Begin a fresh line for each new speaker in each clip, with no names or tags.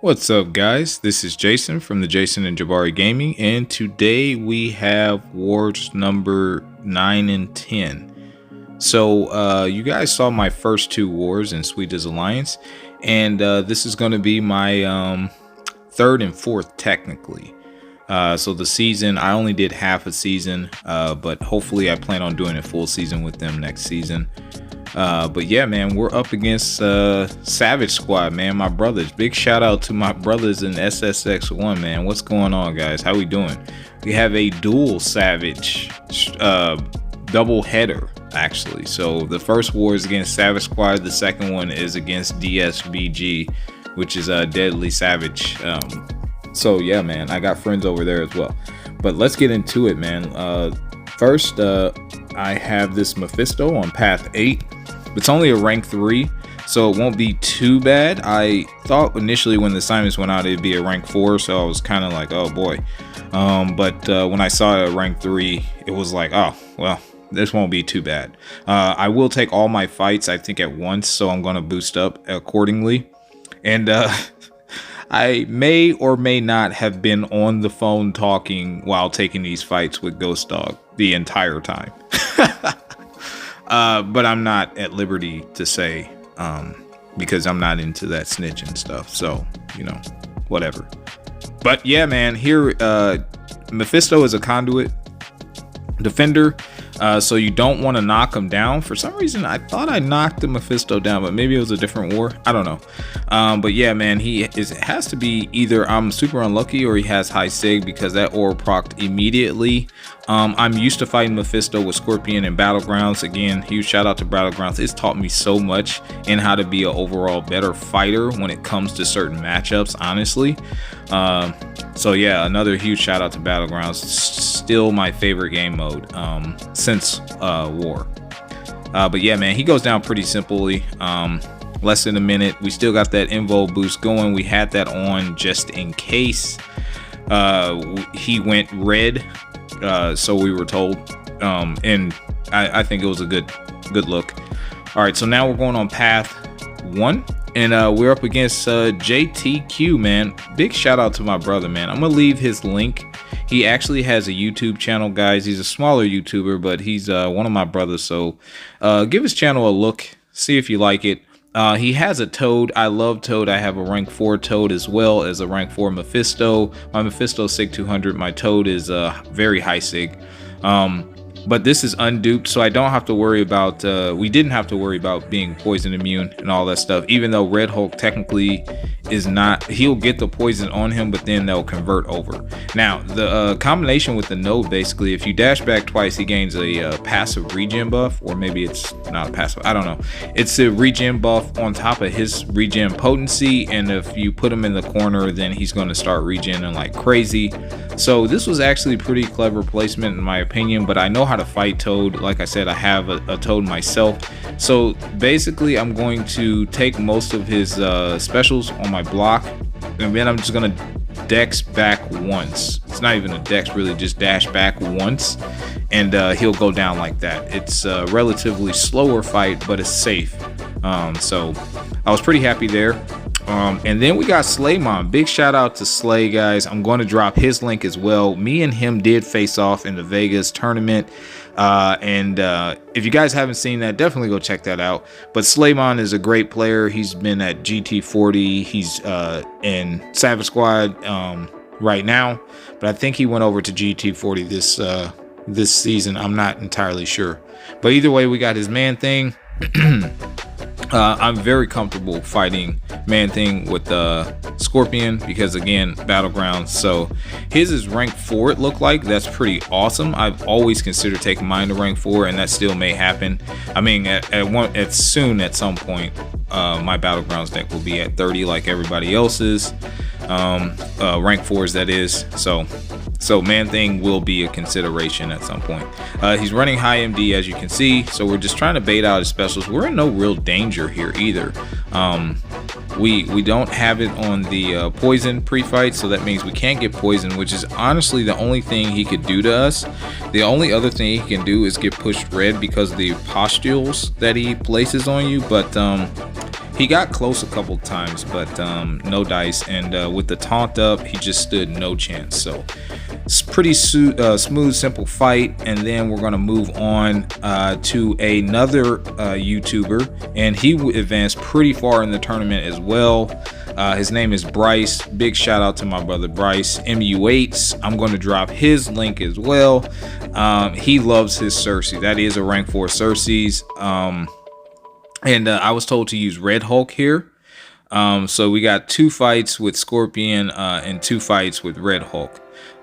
What's up, guys? This is Jason from the Jason&Jabari Gaming, and today we have wars number 9 and 10. So, you guys saw my first two wars in Sweetest Alliance, and this is going to be my third and fourth, technically. So the season, I only did half a season, but hopefully I plan on doing a full season with them next season. But yeah, man, we're up against Savage Squad, man, my brothers. Big shout out to my brothers in SSx-1, man. What's going on, guys? How we doing? We have a dual Savage double header, actually. So the first war is against Savage Squad. The second one is against DSVG, which is a Deadly Savage. So yeah, man, I got friends over there as well. But let's get into it, man. First, I have this Mephisto on path 8. It's only a rank 3, so it won't be too bad. I thought initially when the assignments went out it'd be a rank 4, so I was kind of like, oh boy. But when I saw it at rank 3, it was like, oh well, this won't be too bad. I will take all my fights, I think, at once, so I'm going to boost up accordingly. And I may or may not have been on the phone talking while taking these fights with Ghost Dog the entire time. But I'm not at liberty to say, because I'm not into that snitching stuff. So, you know, whatever. But yeah, man, here, Mephisto is a conduit defender. So you don't want to knock him down. For some reason, I thought I knocked the Mephisto down, but maybe it was a different war. I don't know. But yeah, man, it has to be either I'm super unlucky or he has high sig, because that aura procced immediately. I'm used to fighting Mephisto with Scorpion and Battlegrounds. Again, huge shout out to Battlegrounds. It's taught me so much in how to be an overall better fighter when it comes to certain matchups, honestly. So yeah, another huge shout out to Battlegrounds. Still my favorite game mode since war. But yeah, man, he goes down pretty simply. Less than a minute. We still got that invo boost going. We had that on just in case he went red, so we were told, and I think it was a good look. All right, so now we're going on path 1, and we're up against JTQ, man. Big shout out to my brother, man. I'm gonna leave his link. He actually has a YouTube channel, guys. He's a smaller YouTuber, but he's one of my brothers, so give his channel a look, see if you like it. He has a Toad. I love Toad. I have a rank 4 Toad as well as a rank 4 Mephisto. My Mephisto is sig 200. My Toad is very high sig. But this is unduped, so I don't have to worry about, we didn't have to worry about being poison immune and all that stuff, even though Red Hulk technically is not. He'll get the poison on him, but then they'll convert over. Now, the combination with the node, basically, if you dash back twice, he gains a passive regen buff, or maybe it's not a passive, I don't know. It's a regen buff on top of his regen potency, and if you put him in the corner, then he's going to start regenning like crazy. So this was actually pretty clever placement in my opinion, but I know how to fight Toad. Like I said, I have a Toad myself. So basically I'm going to take most of his specials on my block, and then I'm just gonna dex back once. It's not even a dex, really, just dash back once, and he'll go down like that. It's a relatively slower fight, but it's safe. So I was pretty happy there. And then we got Slaymon. Big shout out to Slay, guys. I'm going to drop his link as well. Me and him did face off in the Vegas tournament. And if you guys haven't seen that, definitely go check that out. But Slaymon is a great player. He's been at GT40. He's in Savage Squad right now. But I think he went over to GT40 this season. I'm not entirely sure. But either way, we got his Man Thing. I'm very comfortable fighting Man Thing with Scorpion, because again, Battlegrounds. So his is rank 4, it looked like. That's pretty awesome. I've always considered taking mine to rank 4, and that still may happen. I mean, at some point, my Battlegrounds deck will be at 30 like everybody else's. Rank 4s, that is. So Man Thing will be a consideration at some point. He's running high MD, as you can see, so we're just trying to bait out his specials. We're in no real danger here either. We don't have it on the poison pre-fight, so that means we can't get poisoned, which is honestly the only thing he could do to us. The only other thing he can do is get pushed red because of the pustules that he places on you, but He got close a couple times, but no dice. And with the taunt up, he just stood no chance. So it's pretty smooth, simple fight. And then we're going to move on to another YouTuber. And he advanced pretty far in the tournament as well. His name is Bryce. Big shout out to my brother Bryce. MU8s. I'm going to drop his link as well. He loves his Cersei. That is a rank 4 Cersei's. And I was told to use Red Hulk here. So we got 2 fights with Scorpion and 2 fights with Red Hulk.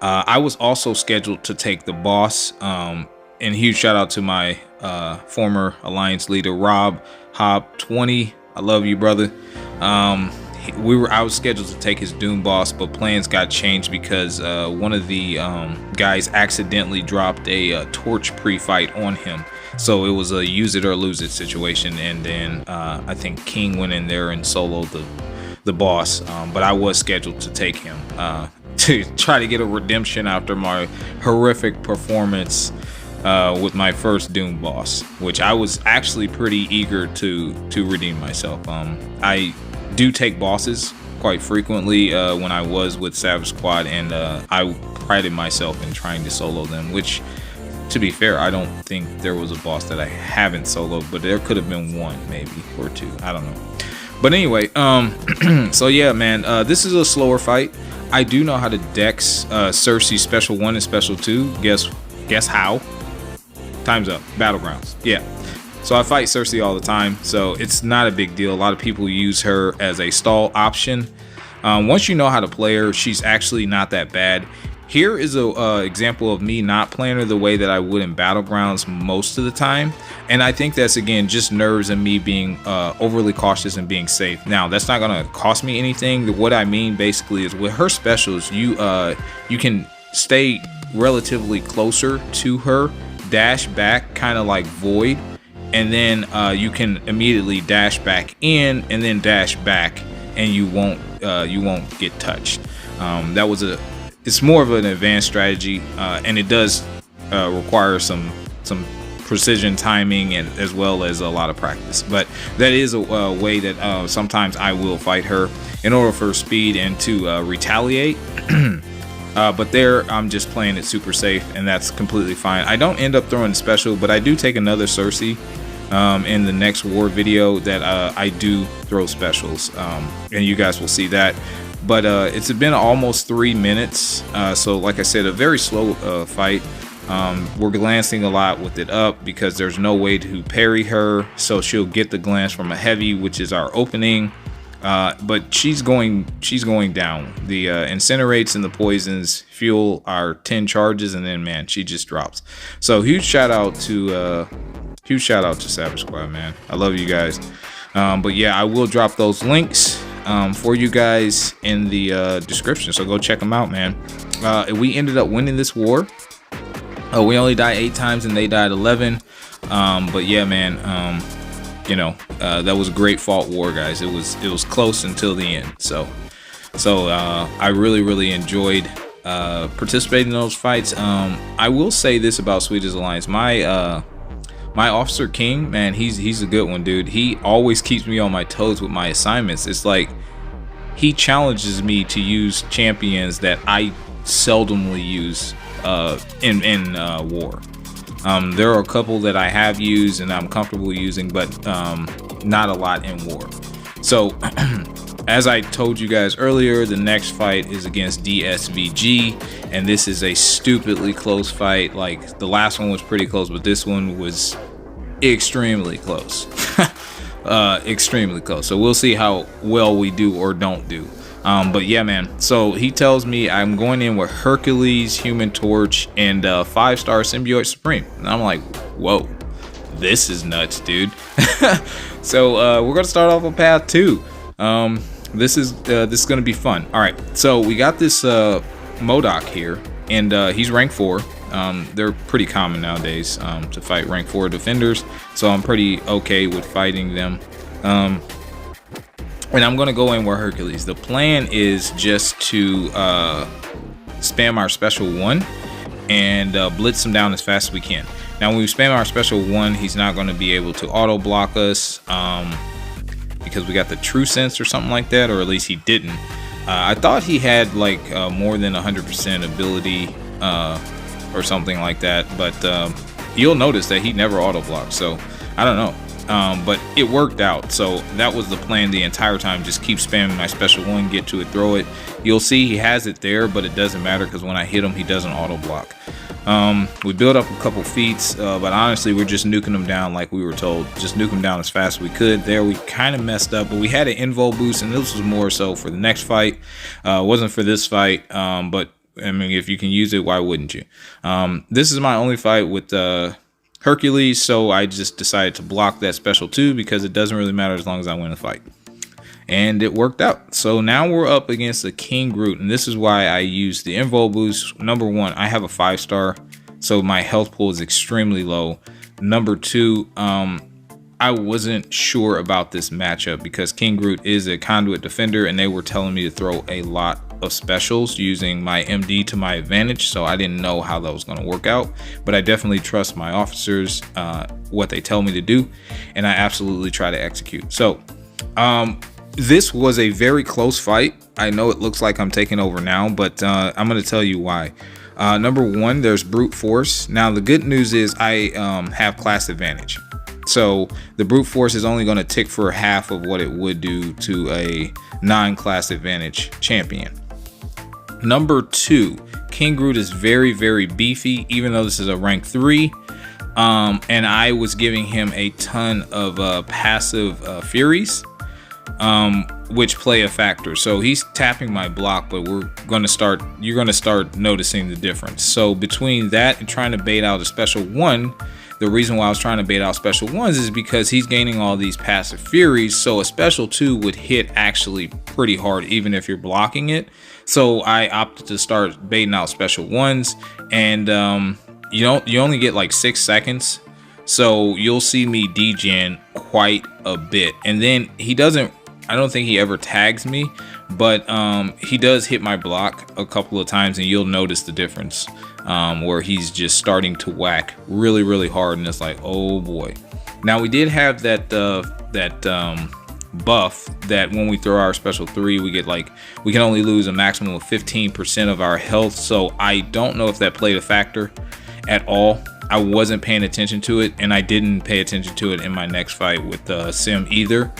I was also scheduled to take the boss. And huge shout out to my former Alliance leader, Rob Hobb 20. I love you, brother. I was scheduled to take his Doom boss, but plans got changed because one of the guys accidentally dropped a torch pre-fight on him. So it was a use it or lose it situation, and then I think King went in there and soloed the boss. But I was scheduled to take him to try to get a redemption after my horrific performance with my first Doom boss, which I was actually pretty eager to redeem myself. I do take bosses quite frequently when I was with Savage Squad, and I prided myself in trying to solo them, which, to be fair, I don't think there was a boss that I haven't soloed, but there could have been one, maybe, or 2. I don't know. But anyway, so yeah, man, this is a slower fight. I do know how to dex Cersei Special 1 and Special 2. Guess how? Time's up. Battlegrounds. Yeah. So I fight Cersei all the time, so it's not a big deal. A lot of people use her as a stall option. Once you know how to play her, she's actually not that bad. Here is a example of me not playing her the way that I would in Battlegrounds most of the time. And I think that's, again, just nerves and me being overly cautious and being safe. Now, that's not going to cost me anything. What I mean basically is with her specials, you can stay relatively closer to her, dash back kind of like Void, and then you can immediately dash back in and then dash back, and you won't get touched. It's more of an advanced strategy, and it does require some precision timing and as well as a lot of practice. But that is a way that sometimes I will fight her in order for speed and to retaliate. But there I'm just playing it super safe, and that's completely fine. I don't end up throwing a special, but I do take another Cersei in the next war video that I do throw specials, and you guys will see that. But it's been almost 3 minutes, so like I said, a very slow fight. We're glancing a lot with it up because there's no way to parry her, so she'll get the glance from a heavy, which is our opening. But she's going down. The incinerates and the poisons fuel our 10 charges, and then, man, she just drops. So huge shout out to Savage Squad, man. I love you guys. But yeah, I will drop those links for you guys in the description, so go check them out, man. We ended up winning this war. We only died 8 times and they died 11. But yeah, man, that was a great fought war, guys. It was close until the end. So I really enjoyed participating in those fights. I will say this about Swedish Alliance. My Officer King, man, he's a good one, dude. He always keeps me on my toes with my assignments. It's like he challenges me to use champions that I seldomly use in war. There are a couple that I have used and I'm comfortable using, but not a lot in war. So as I told you guys earlier, the next fight is against DSVG, and this is a stupidly close fight. Like, the last one was pretty close, but this one was extremely close. Extremely close. So we'll see how well we do or don't do. But yeah, man, so he tells me I'm going in with Hercules, Human Torch, and 5-star Symbiote Supreme, and I'm like, whoa, this is nuts, dude. So we're gonna start off on path 2. This is gonna be fun. All right, so we got this Modok here, and he's rank 4. They're pretty common nowadays to fight rank 4 defenders, so I'm pretty okay with fighting them. And I'm gonna go in with Hercules. The plan is just to spam our special 1 and blitz him down as fast as we can. Now when we spam our special 1, he's not going to be able to auto block us because we got the True Sense or something like that, or at least he didn't. I thought he had like more than 100% ability or something like that, but you'll notice that he never auto blocks, so I don't know. But it worked out, so that was the plan the entire time. Just keep spamming my special one, get to it, throw it. You'll see he has it there, but it doesn't matter because when I hit him, he doesn't auto block. We built up a couple feats, but honestly, we're just nuking them down like we were told. Just nuke them down as fast as we could. There, we kind of messed up, but we had an invo boost, and this was more so for the next fight. It wasn't for this fight, but I mean, if you can use it, why wouldn't you? This is my only fight with Hercules, so I just decided to block that special 2 because it doesn't really matter as long as I win the fight. And it worked out. So now we're up against the King Groot, and this is why I use the Invo boost. Number 1, I have a 5-star, so my health pool is extremely low. Number 2, I wasn't sure about this matchup because King Groot is a conduit defender, and they were telling me to throw a lot of specials using my MD to my advantage, so I didn't know how that was going to work out. But I definitely trust my officers, what they tell me to do, and I absolutely try to execute. So this was a very close fight. I know it looks like I'm taking over now, but I'm going to tell you why. Number 1, there's brute force. Now the good news is I have class advantage, so the brute force is only going to tick for half of what it would do to a non-class advantage champion. Number 2, King Groot is very, very beefy, even though this is a rank 3. And I was giving him a ton of passive Furies, which play a factor. So he's tapping my block, but you're going to start noticing the difference. So between that and trying to bait out a special 1, the reason why I was trying to bait out special 1s is because he's gaining all these passive Furies, so a special 2 would hit actually pretty hard even if you're blocking it. So I opted to start baiting out special 1s, and you only get like 6 seconds, so you'll see me degen quite a bit. And then I don't think he ever tags me, but he does hit my block a couple of times, and you'll notice the difference, where he's just starting to whack really, really hard, and it's like, oh boy. Now we did have that buff that when we throw our special 3, we can only lose a maximum of 15% of our health. So I don't know if that played a factor at all. I wasn't paying attention to it, and I didn't pay attention to it in my next fight with Sim either.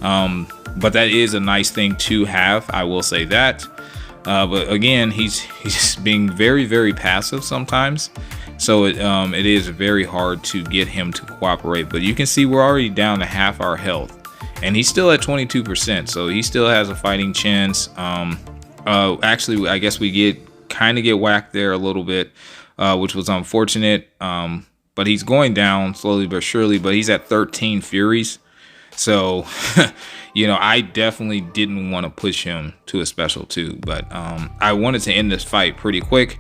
But that is a nice thing to have, I will say that. But again, he's being very, very passive sometimes, so it is very hard to get him to cooperate. But you can see we're already down to half our health, and he's still at 22%, so he still has a fighting chance. Actually, I guess we kind of get whacked there a little bit, which was unfortunate. But he's going down slowly but surely, but he's at 13 Furies. So, I definitely didn't want to push him to a special 2, but I wanted to end this fight pretty quick.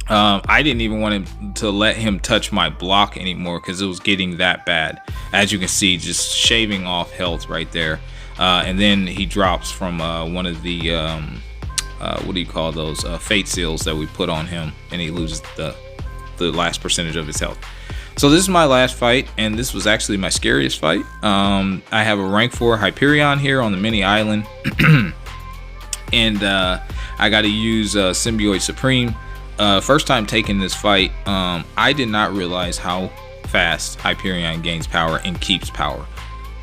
I didn't even want to let him touch my block anymore because it was getting that bad. As you can see, just shaving off health right there. And then he drops from one of the, what do you call those, fate seals that we put on him, and he loses the last percentage of his health. So this is my last fight, and this was actually my scariest fight. I have a rank 4 Hyperion here on the mini island, and I got to use Symbiote Supreme. First time taking this fight, I did not realize how fast Hyperion gains power and keeps power.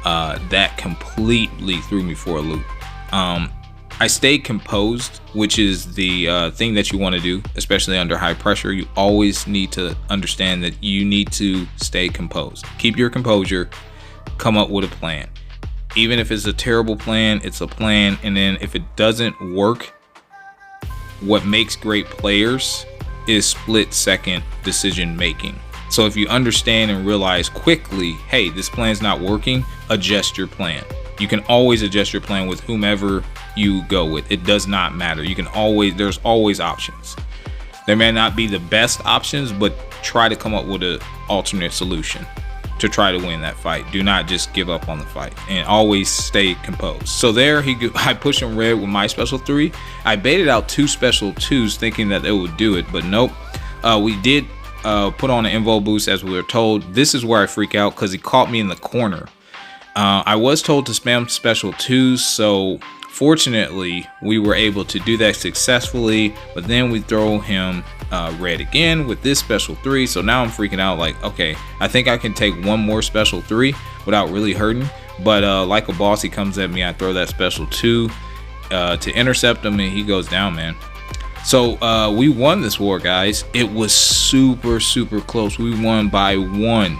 That completely threw me for a loop. I stayed composed, which is the thing that you want to do, especially under high pressure. You always need to understand that you need to stay composed. Keep your composure, come up with a plan. Even if it's a terrible plan, it's a plan. And then if it doesn't work, what makes great players is split-second decision making. So if you understand and realize quickly, hey, this plan's not working, adjust your plan. You can always adjust your plan with whomever you go with. It does not matter. There's always options. There may not be the best options, but try to come up with an alternate solution to try to win that fight. Do not just give up on the fight, and always stay composed. So there I push him red with my special 3. I baited out 2 special 2s thinking that it would do it, but nope. We did put on an invo boost as we were told. This is where I freak out because he caught me in the corner, I was told to spam special 2s, so fortunately we were able to do that successfully, but then we throw him red again with this special 3. So now I'm freaking out, like, okay, I think I can take one more special 3 without really hurting, but like a boss, he comes at me, I throw that special 2 to intercept him, and he goes down, man. So we won this war, guys. It was super close. We won by 1.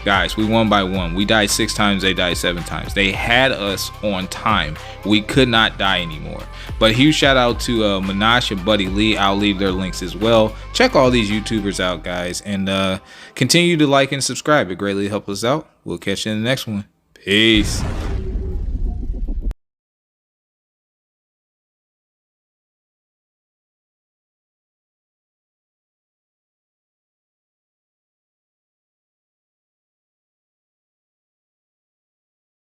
Guys, we won by 1. We died 6 times, they died 7 times. They had us on time. We could not die anymore. But huge shout out to Minash and Buddy Lee. I'll leave their links as well. Check all these YouTubers out, guys, and continue to like and subscribe. It greatly helps us out. We'll catch you in the next one. Peace.